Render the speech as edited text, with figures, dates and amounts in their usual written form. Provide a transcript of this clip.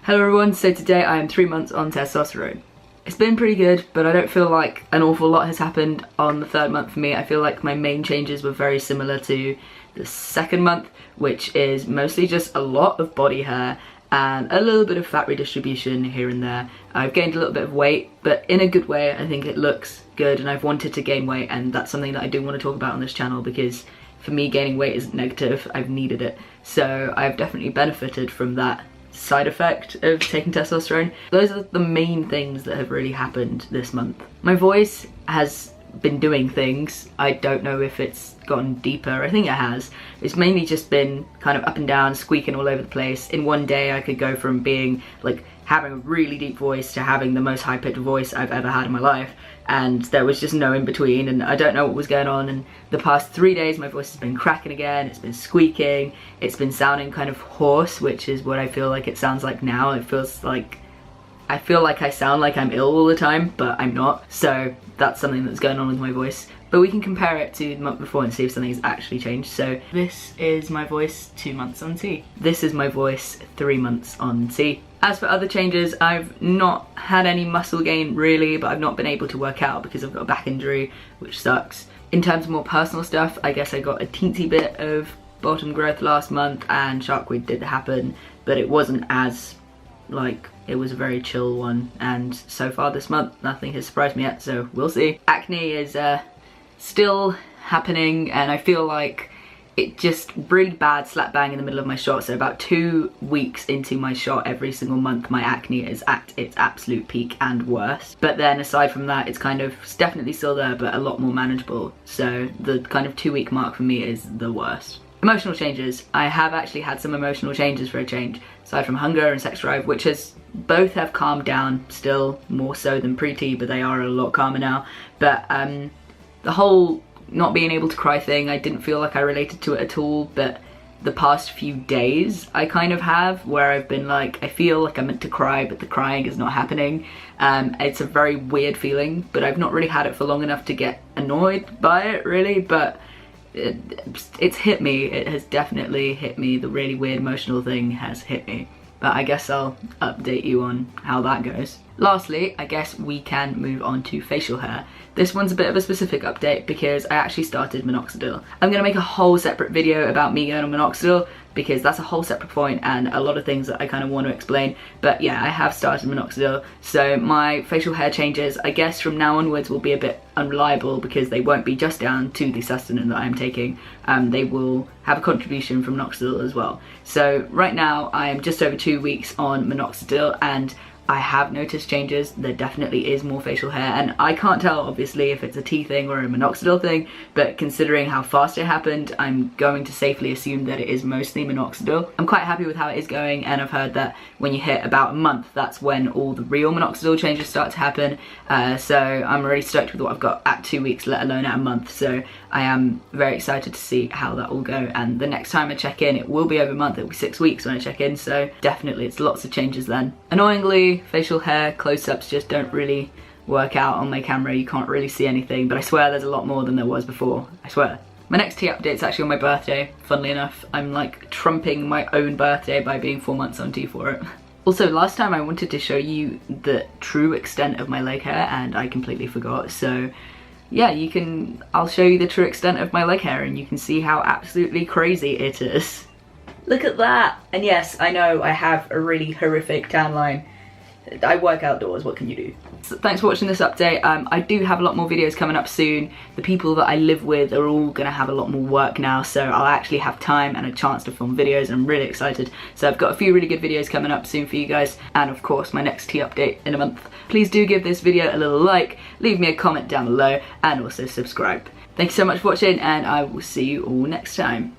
Hello everyone, so today I am 3 months on testosterone. It's been pretty good, but I don't feel like an awful lot has happened on the 3rd month for me. I feel like my main changes were very similar to the 2nd month, which is mostly just a lot of body hair and a little bit of fat redistribution here and there. I've gained a little bit of weight, but in a good way. I think it looks good and I've wanted to gain weight, and that's something that I do want to talk about on this channel because for me gaining weight isn't negative, I've needed it. So I've definitely benefited from that side effect of taking testosterone. Those are the main things that have really happened this month. My voice has been doing things. I don't know if it's gotten deeper. I think it has. It's mainly just been kind of up and down, squeaking all over the place. In one day I could go from being like having a really deep voice to having the most high-pitched voice I've ever had in my life, and there was just no in between, and I don't know what was going on. And the past 3 days my voice has been cracking again, it's been squeaking, it's been sounding kind of hoarse, which is what I feel like it sounds like now. It feels like I feel like I sound like I'm ill all the time, but I'm not. So that's something that's going on with my voice. But we can compare it to the month before and see if something's actually changed. So this is my voice 2 months on T. This is my voice 3 months on T. As for other changes, I've not had any muscle gain really, but I've not been able to work out because I've got a back injury, which sucks. In terms of more personal stuff, I guess I got a teensy bit of bottom growth last month, and shark weed did happen, but it wasn't as, like, it was a very chill one, and so far this month nothing has surprised me yet, so we'll see. Acne is still happening, and I feel like it just really bad slap bang in the middle of my shot. So about 2 weeks into my shot every single month, my acne is at its absolute peak and worse. But then aside from that, it's definitely still there, but a lot more manageable. So the kind of 2 week mark for me is the worst. Emotional changes. I have actually had some emotional changes for a change, aside from hunger and sex drive, which both have calmed down, still more so than pre-T, but they are a lot calmer now. But the whole not being able to cry thing, I didn't feel like I related to it at all, but the past few days I kind of have, where I've been like, I feel like I'm meant to cry, but the crying is not happening. It's a very weird feeling, but I've not really had it for long enough to get annoyed by it really, but it's hit me. It has definitely hit me. The really weird emotional thing has hit me. But I guess I'll update you on how that goes. Lastly, I guess we can move on to facial hair. This one's a bit of a specific update because I actually started Minoxidil. I'm gonna make a whole separate video about me going on Minoxidil because that's a whole separate point and a lot of things that I kind of want to explain. But yeah, I have started Minoxidil. So my facial hair changes, I guess from now onwards, will be a bit unreliable because they won't be just down to the sustenance that I'm taking. They will have a contribution from Minoxidil as well. So right now I am just over 2 weeks on Minoxidil, and I have noticed changes. There definitely is more facial hair, and I can't tell obviously if it's a T thing or a Minoxidil thing, but considering how fast it happened, I'm going to safely assume that it is mostly Minoxidil. I'm quite happy with how it is going, and I've heard that when you hit about a month, that's when all the real Minoxidil changes start to happen. So I'm really stoked with what I've got at 2 weeks, let alone at a month. So I am very excited to see how that will go, and the next time I check in, it will be over a month. It'll be 6 weeks when I check in, so definitely it's lots of changes then. Annoyingly, facial hair close-ups just don't really work out on my camera. You can't really see anything, but I swear there's a lot more than there was before. I swear. My next tea update's actually on my birthday, funnily enough. I'm like trumping my own birthday by being 4 months on T for it. Also, last time I wanted to show you the true extent of my leg hair and I completely forgot, so yeah, I'll show you the true extent of my leg hair and you can see how absolutely crazy it is. Look at that! And yes, I know I have a really horrific tan line. I work outdoors, what can you do? So thanks for watching this update. I do have a lot more videos coming up soon. The people that I live with are all gonna have a lot more work now, so I'll actually have time and a chance to film videos. I'm really excited. So I've got a few really good videos coming up soon for you guys, and of course my next tea update in a month. Please do give this video a little like, leave me a comment down below, and also subscribe. Thank you so much for watching, and I will see you all next time.